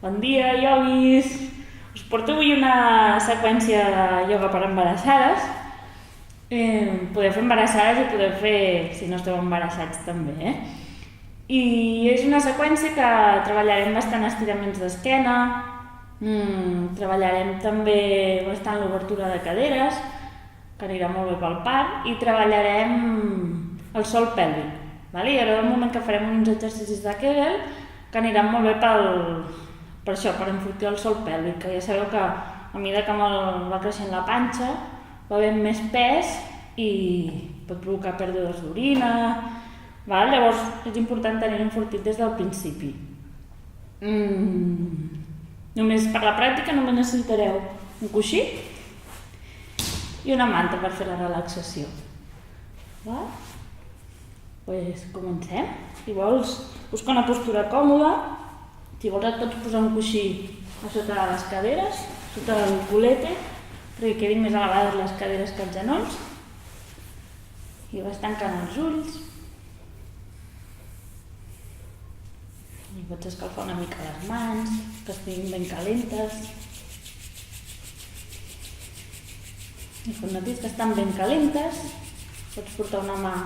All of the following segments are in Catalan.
Bon dia, ioguis! Us porto avui una seqüència de ioga per embarassades. Podeu fer embarassades i podeu fer si no esteu embarassats també, I és una seqüència que treballarem bastant estiraments d'esquena, treballarem també bastant l'obertura de caderes, que anirà molt bé pel part, i treballarem el sòl pèlvic. Hi haurà un moment que farem uns exercicis de Kegel que aniran molt bé per això, per enfortir el sòl pèlvic, que ja sabeu que a mesura que va creixent la panxa va havent més pes i pot provocar pèrdues d'orina. Llavors és important tenir-ho enfortit des del principi. Només per la pràctica només necessitareu un coixí i una manta per fer la relaxació. Doncs comencem. Si vols, busca una postura còmoda. Si vols et pots posar un coixí a sota de les caderes, sota el culete, perquè quedin més elevades les caderes que els genolls. I vas tancant els ulls. I pots escalfar una mica les mans, que estiguin ben calentes. I quan notis que estan ben calentes, pots portar una mà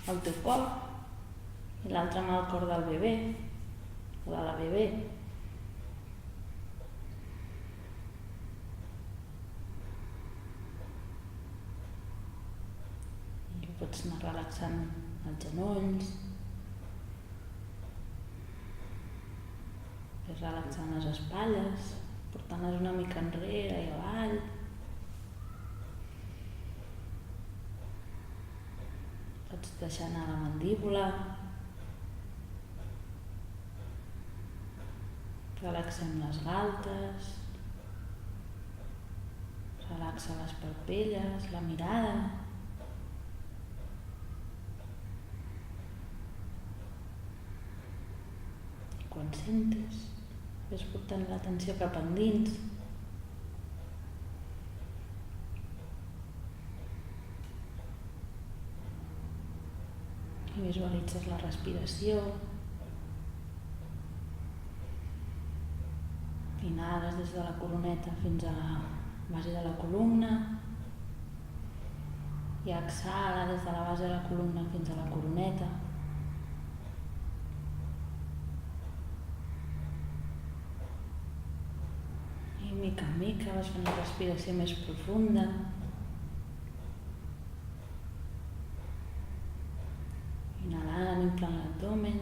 al teu cor i l'altra mà al cor del bebè o de la bebè. I pots anar relaxant els genolls, relaxant les espatlles, portant-les una mica enrere i avall. Pots deixar anar la mandíbula. Relaxem les galtes. Relaxa les parpelles, la mirada. I quan sentis, ves portant l'atenció cap endins. I visualitzes la respiració. Inhales des de la coroneta fins a la base de la columna i exhala des de la base de la columna fins a la coroneta. Mica en mica vas fent una respiració més profunda. Inhalant, inflant l'abdomen,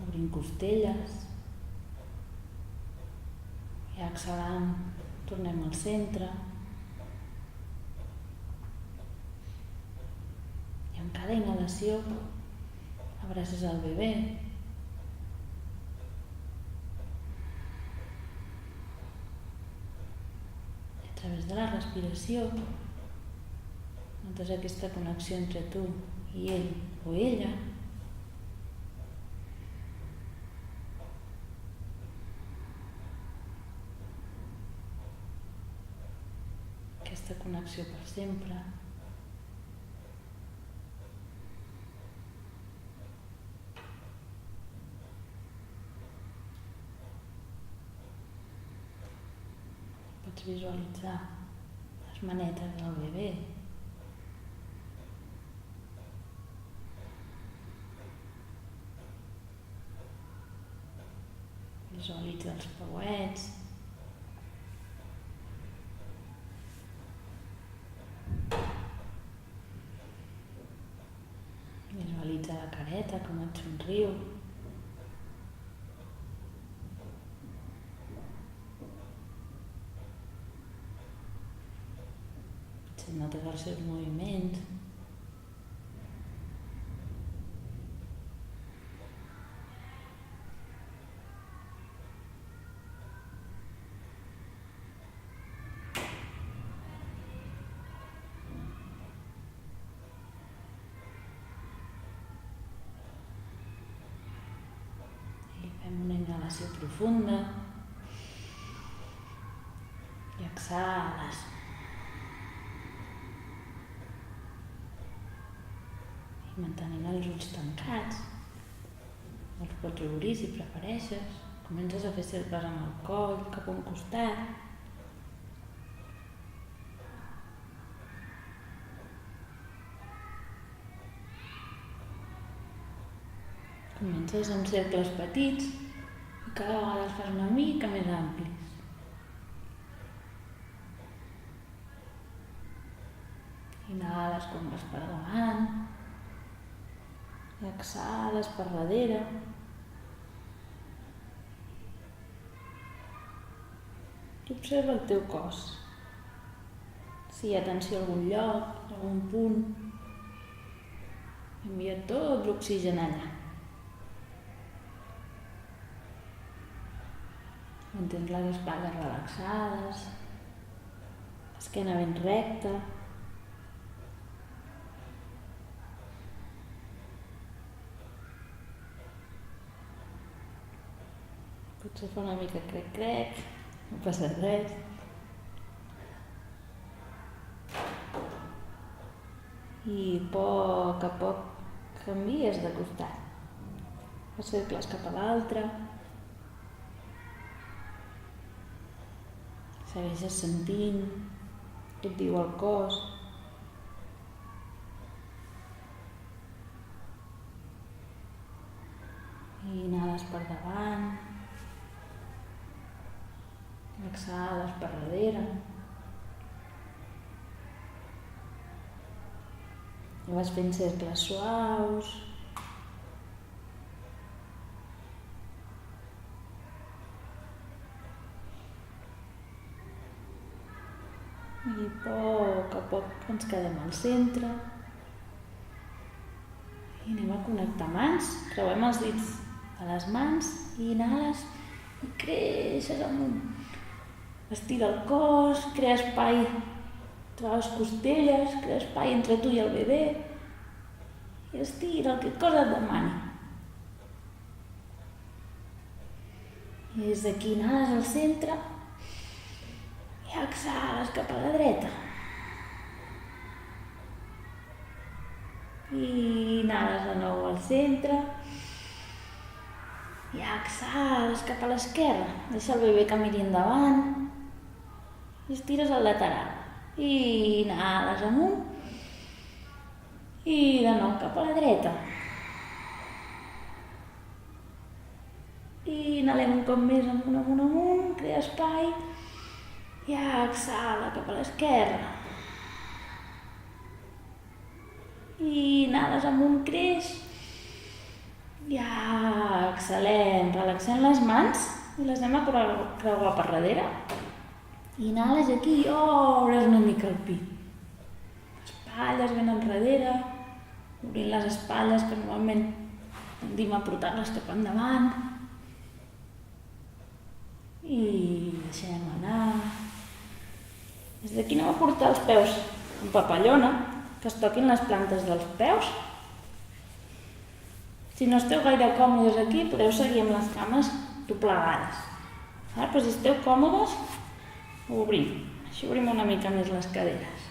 obrint costelles. I exhalant, tornem al centre. I amb cada inhalació abraces el bebè. A través de la respiració notes aquesta connexió entre tu i ell o ella. Aquesta connexió per sempre. Pots visualitzar les manetes del bebè. Visualitza els peuets. Visualitza la careta, com et somriu. Notes els seus moviments. I fem una inhalació profunda. I exhales. Mantenint els ulls tancats. Els pots obrir si prefereixes, Comences a fer cercles amb el coll, cap a un costat. Comences amb cercles petits i cada vegada els fas una mica més amplis. Inhales quan vas per davant i exhales per darrere. I observa el teu cos. Si hi ha tensió a algun lloc, a algun punt, envia tot l'oxigen allà. Mantens les espatlles relaxades, l'esquena ben recta. Potser fa una mica crec, no passa res. I a poc canvies de costat. Fas cercles cap a l'altre. Segueixes sentint què et diu el cos. I inhales per davant. Exhales per darrere. I vas fent cercles suaus. I a poc ens quedem al centre. I anem a connectar mans. Creuem els dits de les mans i inhales i creixes amunt. Estira el cos, crea espai entre les costelles, crea espai entre tu i el bebè. I estira el que el cos et demani. I des d'aquí inhales al centre. I exhales cap a la dreta. I inhales de nou al centre. I exhales cap a l'esquerra. Deixa el bebè que miri endavant. I estires al lateral. I inhales amunt. I de nou cap a la dreta. I inhalem un cop més amunt, crea espai. I exhala cap a l'esquerra. I inhales amunt, creix. I exhalem, relaxem les mans i les anem a creuar per darrere. Inhales aquí i obres una mica el pit. Espatlles ben enrere, obrint les espatlles que normalment tendim a portar-les cap endavant. I deixem anar. Des d'aquí anem a portar els peus en papallona, que es toquin les plantes dels peus. Si no esteu gaire còmodes aquí, podeu seguir amb les cames doblegades. Però si esteu còmodes, obrim. Així obrim una mica més les caderes.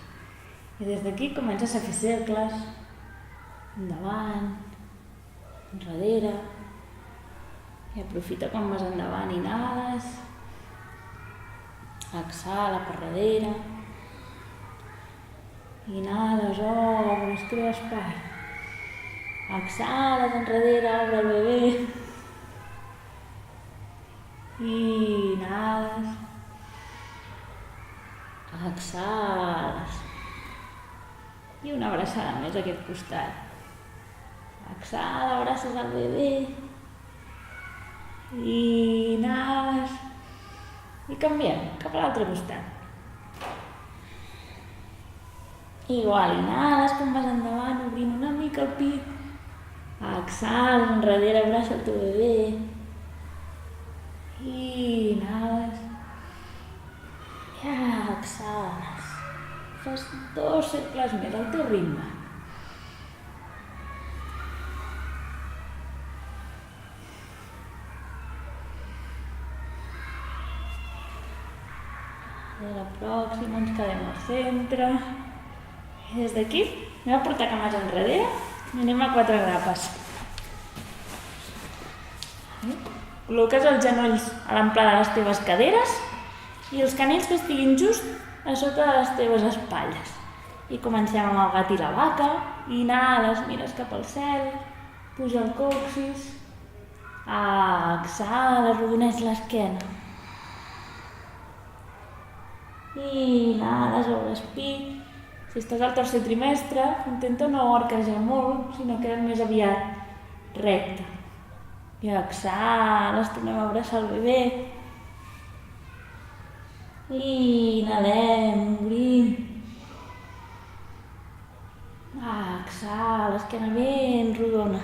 I des d'aquí comences a fer cercles, endavant, enrere. I aprofita quan vas endavant, inhales. Exhala per darrere. Inhales, obres, crea espai. Exhales enrere, obre el bebè. I inhales. Exhales. I una abraçada més a aquest costat. Exhala, abraces el bebè. I inhales. I canviem cap a l'altre costat. Igual, inhales quan vas endavant, obrint una mica el pit. Exhales, enrere, abraça el teu bebè. I inhales. I exhales. Fas 2 cercles més al teu ritme. I a la pròxima ens quedem al centre. I des d'aquí anem a portar cames enrere i anem a 4 grapes. Col·loques els genolls a l'amplada de les teves caderes i els canells que estiguin just a sota de les teves espatlles. I comencem amb el gat i la vaca. Inhales, mires cap al cel, puja el coxis. Exhala, arrodoneix l'esquena. Inhales, obres pit. Si estàs al tercer trimestre, intenta no arquejar molt, sinó queda més aviat recte. I exhales, tornem a abraçar el bebè. Inhalem, obrim. Exhala, esquena ben rodona.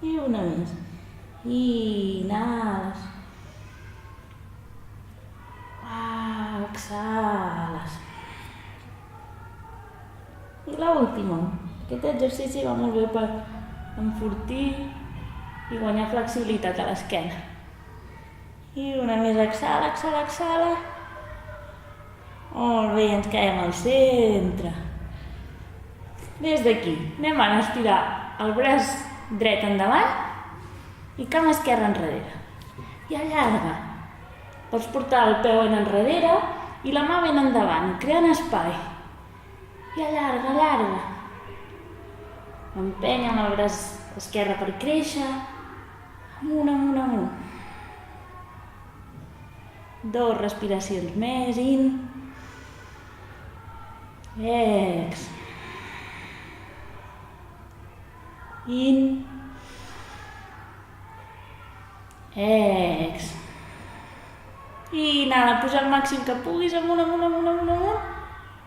I una més. Inhales. Exhales. I l'última. Aquest exercici va molt bé per enfortir i guanyar flexibilitat a l'esquena. I una més, exhala, exhala, exhala. Molt bé, ens quedem al centre. Des d'aquí anem a estirar el braç dret endavant i cama esquerra enrere. I allarga. Pots portar el peu en enrere i la mà ben endavant, creant espai. I allarga, allarga. Empeny amb el braç esquerre per créixer. Amunt, amunt, amunt. 2 respiracions més, in. Ex. In. Ex. I inhala, puja el màxim que puguis, amunt, amunt, amunt, amunt, amunt.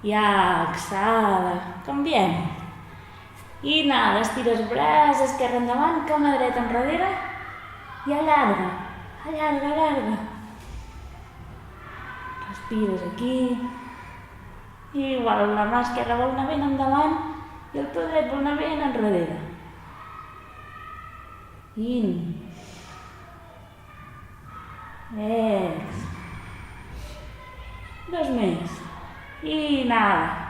I exhala. Canviem. Inhala, estires braç, esquerre endavant, cama dreta enrere. I allarga, allarga, allarga. Respires aquí. I igual, la mà esquerra vol anar ben endavant i el peu dret vol anar ben enrere. In. Ex. 2 més. Inhala.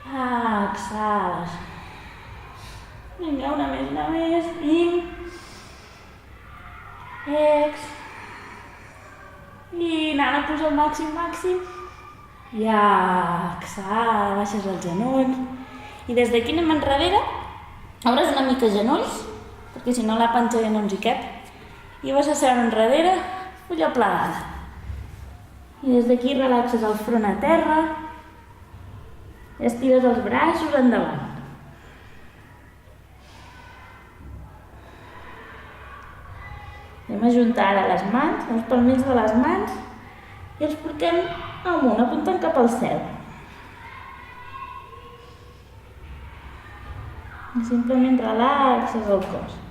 Exhales. Vinga, una més. In. Ex. Inhala, puja el màxim, màxim. I exhala, baixes el genoll. I des d'aquí anem enrere. Obres una mica genolls, perquè si no la panxa ja no ens hi cap. I vas a seure enrere, fulla plegada. I des d'aquí relaxes el front a terra. I estires els braços endavant. Anem a ajuntar ara les mans, els palmells de les mans, i els portem amunt, apuntant cap al cel. I simplement relaxes el cos.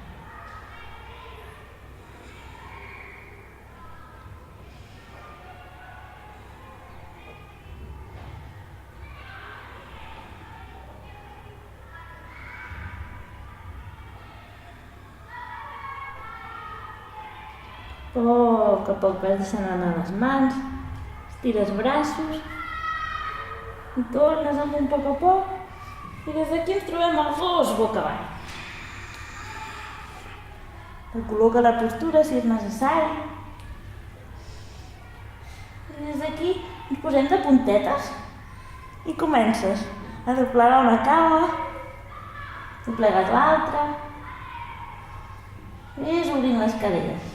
A poc vas deixant anar les mans, estires braços i tornes amunt a poc. I des d'aquí ens trobem el gos boca avall. Recol·loca la postura si és necessari. I des d'aquí ens posem de puntetes i comences a doblegar una cama, doblegues l'altra, ves obrint les caderes.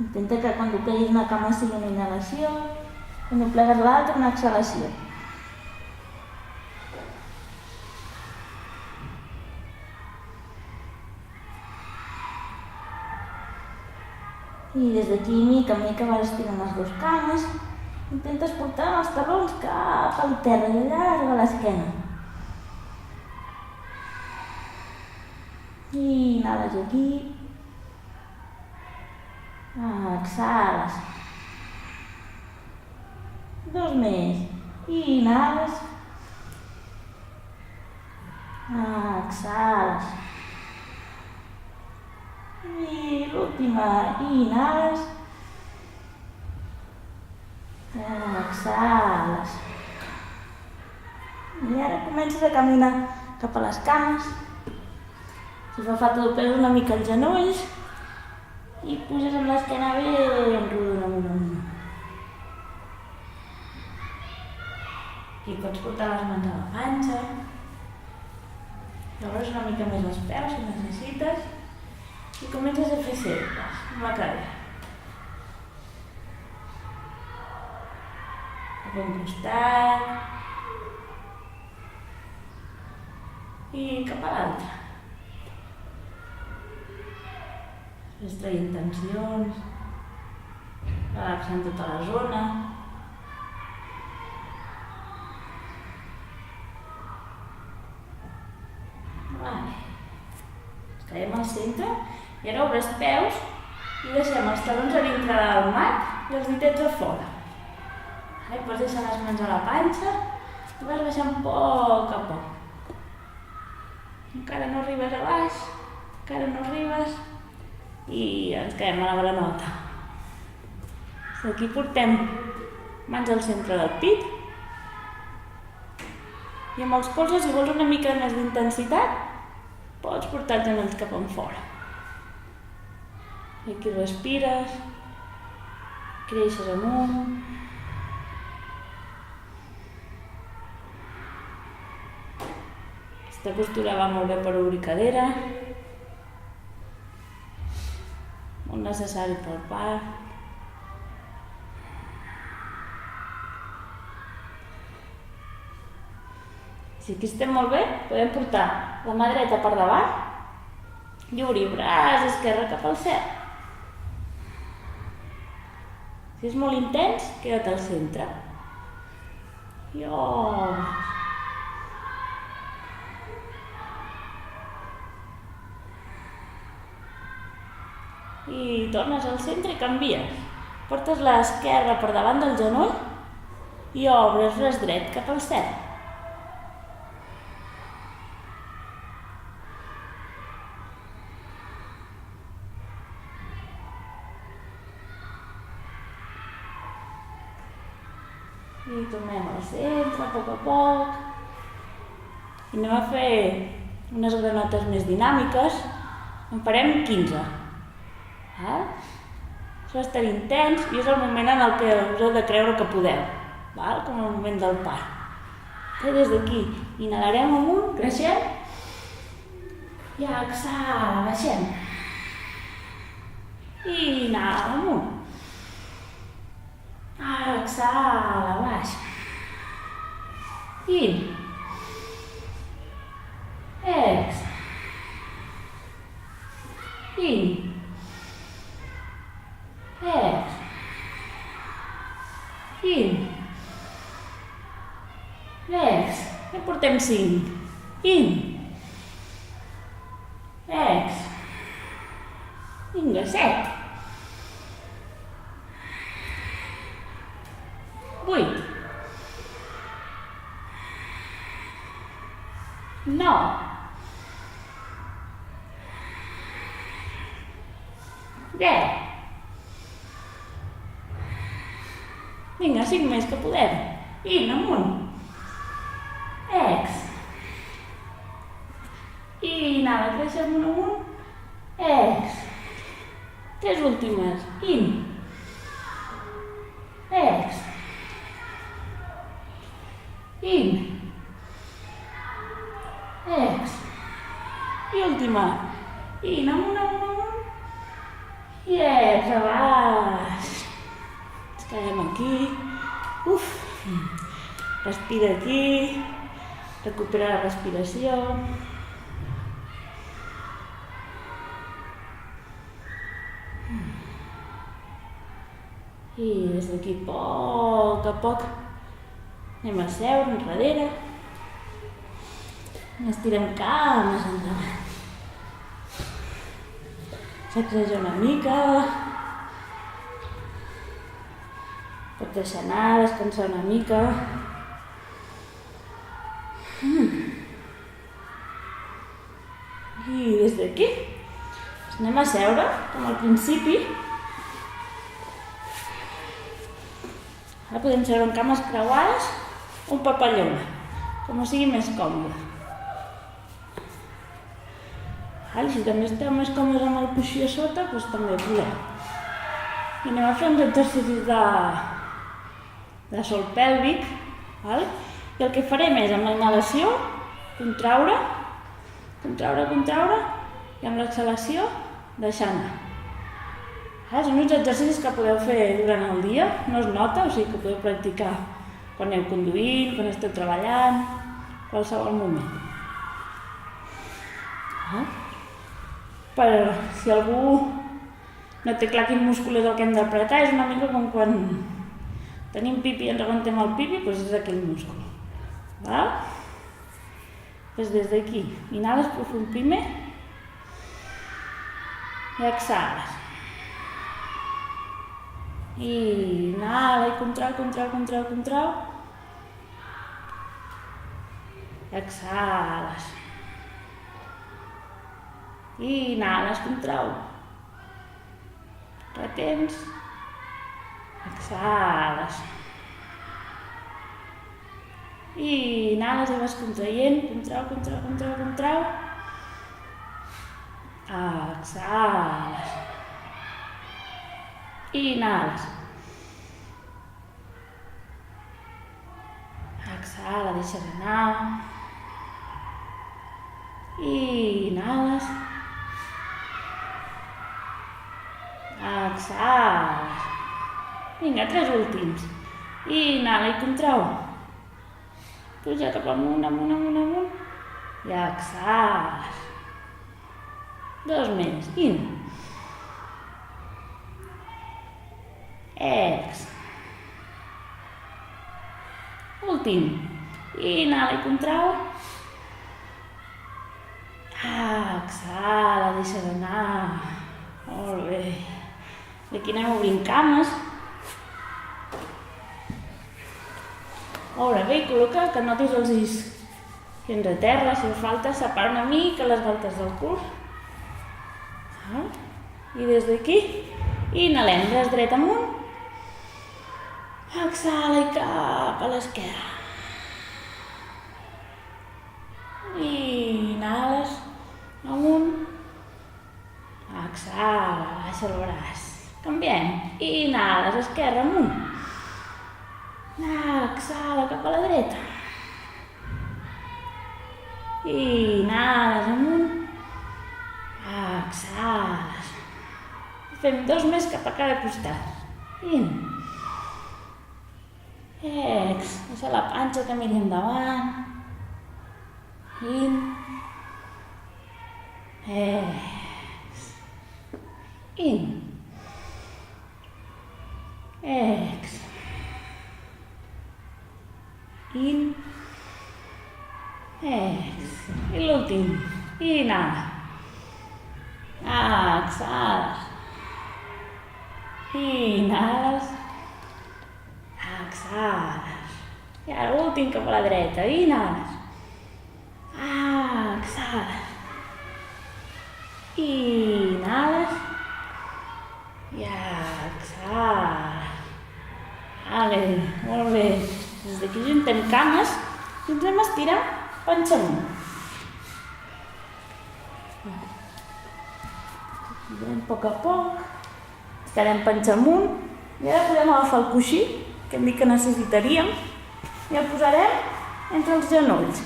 Intenta que quan dobleguis una cama sigui una inhalació, quan doblegues l'altra una exhalació. I des d'aquí, mica en mica, vas estirant les 2 cames, intentes portar els talons cap al terra i allarga l'esquena. I inhales aquí. Exhales. 2 més. I inhales. Exhales. I l'última. I inhales. Exhales. I ara comences a caminar cap a les cames. Si fa falta el pes una mica als genolls i puges amb l'esquena ben rodona amunt. Aquí pots portar les mans a la panxa i obres una mica més els peus si necessites i comences a fer cercles amb la cadera. Cap a un costat i cap a l'altre. Després traient tensions, relaxant tota la zona. Vale. Ens quedem al centre i ara obres peus i deixem els talons a dintre del mat i els ditets a fora. Pots deixar les mans a la panxa i vas baixant a poc. Encara no arribes a baix, encara no arribes i ens quedem a la granota. Aquí portem mans al centre del pit i amb els colzes, si vols una mica més d'intensitat, pots portar els genolls cap enfora. I aquí respires, creixes amunt. Aquesta postura va molt bé per obrir cadera, molt necessari pel part. Si aquí estem molt bé, podem portar la mà dreta per davant i obrir braç esquerre cap al cel. Si és molt intens, queda't al centre. I obres. I tornes al centre i canvies. Portes l'esquerra per davant del genoll i obres braç dret cap al cel. I tornem al centre, a poc. I anem a fer unes granotes més dinàmiques. En farem 15. Això va estar intens i és el moment en el que us heu de creure que podeu, com el moment del part. Des d'aquí inhalarem amunt, creixem i exhala, baixem. I inhala amunt. Exhala, baix. In. Ex. In. Ex. In. Ex. Ja portem 5. In. Ex. Vinga, 7. 8. 9. 10. Vinga, 5 més que podem. In, amunt. Ex. In, ara creixem amunt. Ex. 3 últimes. In. Ex. In. Ex. I última. In, amunt. I ex, a baix. Ens quedem aquí. Respira aquí. Recupera la respiració. I des d'aquí, a poc, anem a seure enrere. Estirem cames endavant. Sacseja una mica. Pots deixar anar, descansar una mica. I des d'aquí anem a seure, com al principi. Ara podem seure en cames creuades o en papallona, com sigui més còmode. Si també esteu més còmodes amb el coixí a sota, doncs també podeu. I anem a fer uns exercicis de sol pèlvic. I el que farem és, amb la inhalació, contraure, contraure, contraure, i amb l'exhalació, deixar anar. Són uns exercicis que podeu fer durant el dia, no es nota, o sigui que podeu practicar quan aneu conduint, quan esteu treballant, qualsevol moment. Per si algú no té clar quin múscul és el que hem d'apretar, és una mica com quan tenim pipi i ens aguantem el pipi, doncs és aquell múscul. Doncs des d'aquí, inhales profund primer i exhales. I inhala i contrau, contrau, contrau, contrau. Exhales. I inhales, contrau. Retens. Exhales. I inhales i vas contraient, contrau, contrau, contrau, contrau. Exhales. I inhales. Exhala, deixes anar. I inhales. Exhales. Vinga, 3 últims. I inhala i contrau. Puja cap amunt, amunt, amunt, amunt. I exhales. 2 més. In. Ex. Últim. Inhala i contrau. Exhala, deixa d'anar. Molt bé. I aquí anem obrint cames. Obre bé i col·loca que notis els isquions a terra. Si fa falta, separa una mica les galtes del cul. I des d'aquí, inhalem, braç dret amunt. Exhala i cap a l'esquerra. I inhales amunt. Exhala, baixa el braç. Canviem. Inhales, esquerra amunt. Exhala cap a la dreta. Inhales amunt. Exhales. Fem 2 més cap a cada costat. In. Ex. Deixa la panxa que miri endavant. In. Ex. In. Ex. In. Ex. I l'últim. Inhala. Exhales. Inhales. Exhales. I ara l'últim cap a la dreta. Inhales. Exhales. Inhales. I exhales. Molt bé. Des d'aquí juntem cames i ens anem a estirar panxa amunt. Girem a poc. Estarem panxa amunt. I ara podem agafar el coixí, que hem dit que necessitaríem, i el posarem entre els genolls.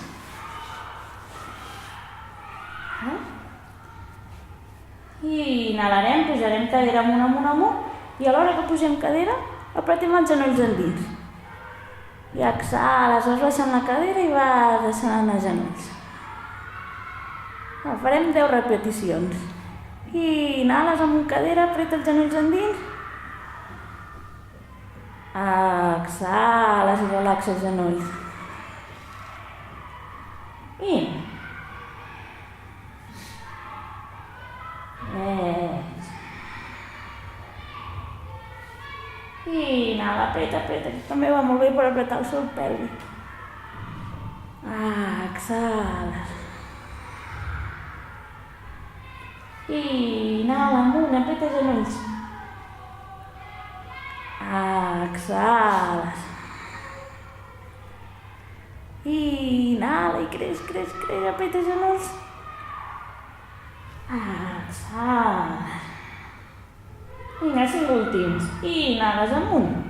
I inhalarem, pujarem cadera amunt, i a l'hora que pugem cadera, apretem els genolls endins. I exhales, vas baixant la cadera i vas deixant anar els genolls. Farem 10 repeticions. I inhales amunt cadera, apreta els genolls endins. Exhales i relaxa els genolls. In. Ex. I inhala, apreta. També va molt bé per apretar el sol pèlvic. Exhales. I inhala amunt, apreta els genolls. Exhales. I inhala i creix, apreta genolls. Exhala. Vinga, 5 últims. Inhales amunt.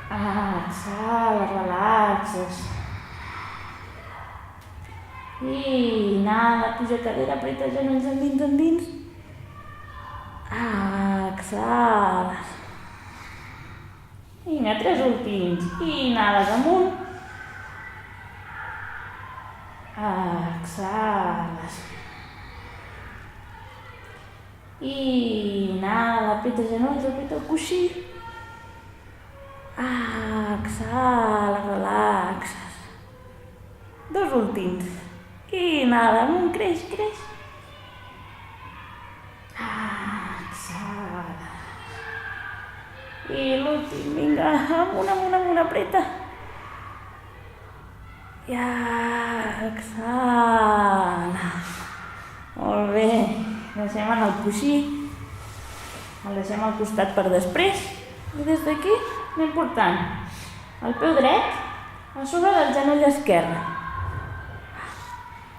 Exhala, relaxes. Inhala, puja cadera, apreta genolls endins. Exhala. Vinga, 3 últims. Inhales amunt. Exhales. Inhala, apreta genolls, apreta el coixí. Exhala, relaxes. 2 últims. Inhala amunt, creix. Exhala. I l'últim, vinga, amunt, apreta. I exhala. Molt bé. Deixem en el coixí. El deixem al costat per després. I des d'aquí anem portant el peu dret a sobre del genoll esquerre.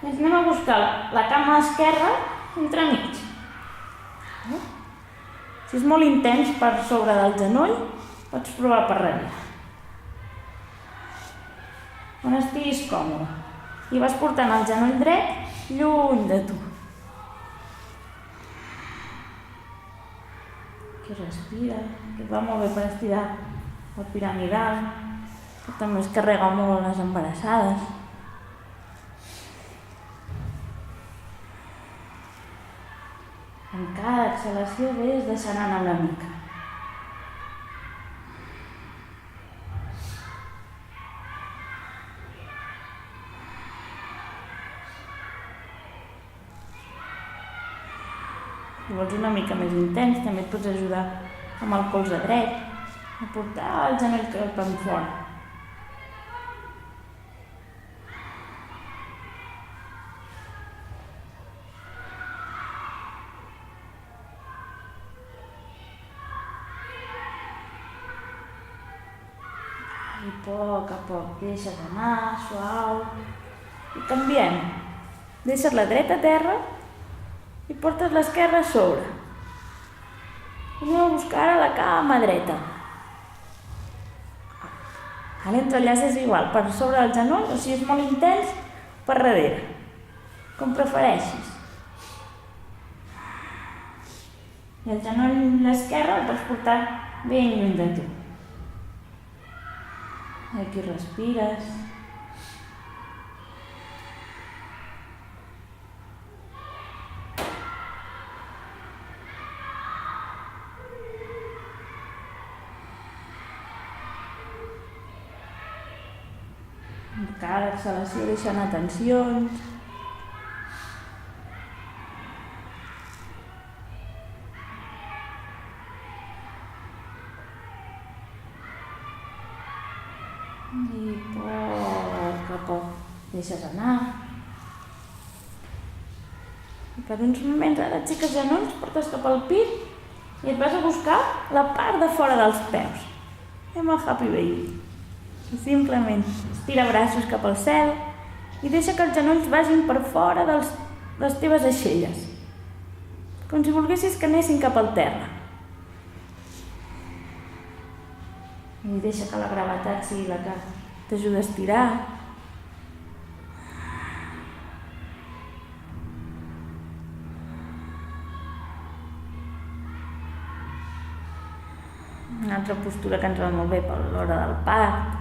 I ens anem a buscar la cama esquerra entremig. Si és molt intens per sobre del genoll, pots provar per darrere. On estiguis còmode. I vas portant el genoll dret lluny de tu. Aquí respira, que et va molt bé per estirar el piramidal, que també es carrega molt a les embarassades. En cada exhalació ves deixant anar una mica. Si vols una mica més intens, també et pots ajudar amb el colze dret a portar el genoll cap enfora. I a poc deixes anar, suau. I canviem. Deixes la dreta a terra i portes l'esquerra a sobre. Anem a buscar ara la cama dreta. Ara entrellaces igual, per sobre del genoll, o si és molt intens, per darrere. Com prefereixis. I el genoll l'esquerra el pots portar ben lluny de tu. Aquí respires. Cada exhalació deixa anar tensions. I a poc deixes anar. I per uns moments ara aixeques genolls, portes cap al pit i et vas a buscar la part de fora dels peus. Anem al Happy Baby. I simplement estira braços cap al cel i deixa que els genolls vagin per fora de les teves aixelles. Com si volguessis que anessin cap al terra. I deixa que la gravetat sigui la que t'ajuda a estirar. Una altra postura que ens va molt bé per l'hora del part.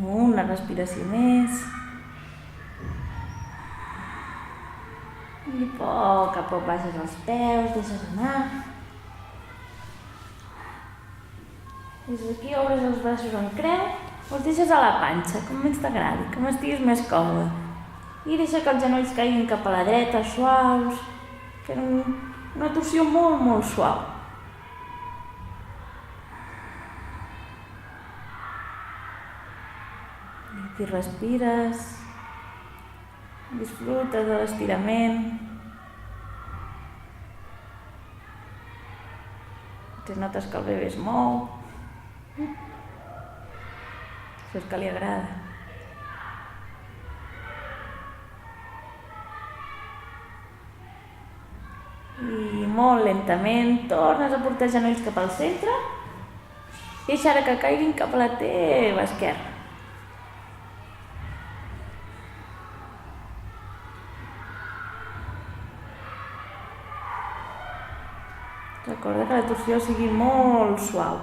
Una respiració més. I a poc baixes els peus, deixes anar. Des d'aquí obres els braços en creu, els deixes a la panxa, com més t'agradi, com estiguis més còmode. I deixa que els genolls caiguin cap a la dreta, suaus, fent una torsió molt suau. I aquí respires, disfrutes de l'estirament. Si notes que el bebè es mou, això és que li agrada. I molt lentament tornes a portar genolls cap al centre i deixar que caiguin cap a la teva esquerra. Recorda que la torsió sigui molt suau.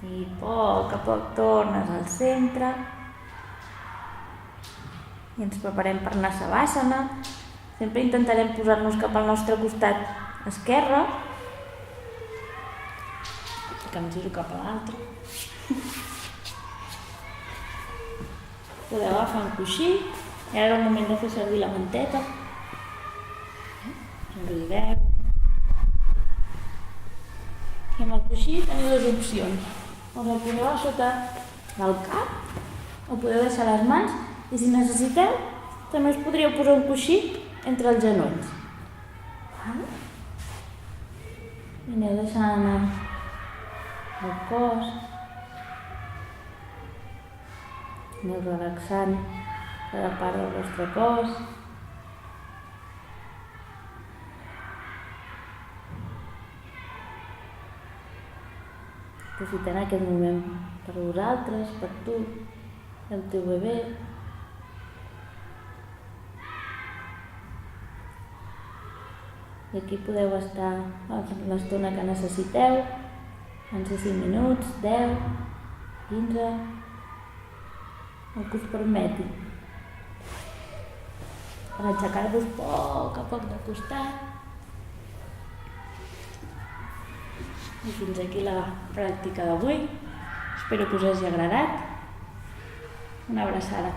I a poc tornes al centre i ens preparem per anar a Savasana. Sempre intentarem posar-nos cap al nostre costat esquerre, que em giro cap a l'altre. Podeu agafar un coixí i ara és el moment de fer servir la manteta. Enrotlleu. I amb el coixí teniu dues opcions. Us el poseu a sota del cap o podeu deixar les mans i si necessiteu també us podríeu posar un coixí entre els genolls. I aneu deixant anar el cos, aneu relaxant cada part del vostre cos. Aprofitant aquest moment per vosaltres, per tu, el teu bebè. I aquí podeu estar l'estona que necessiteu, van ser 5 minuts, 10, 15, el que us permeti. Per aixecar-vos a poc de costat. I fins aquí la pràctica d'avui. Espero que us hagi agradat. Una abraçada.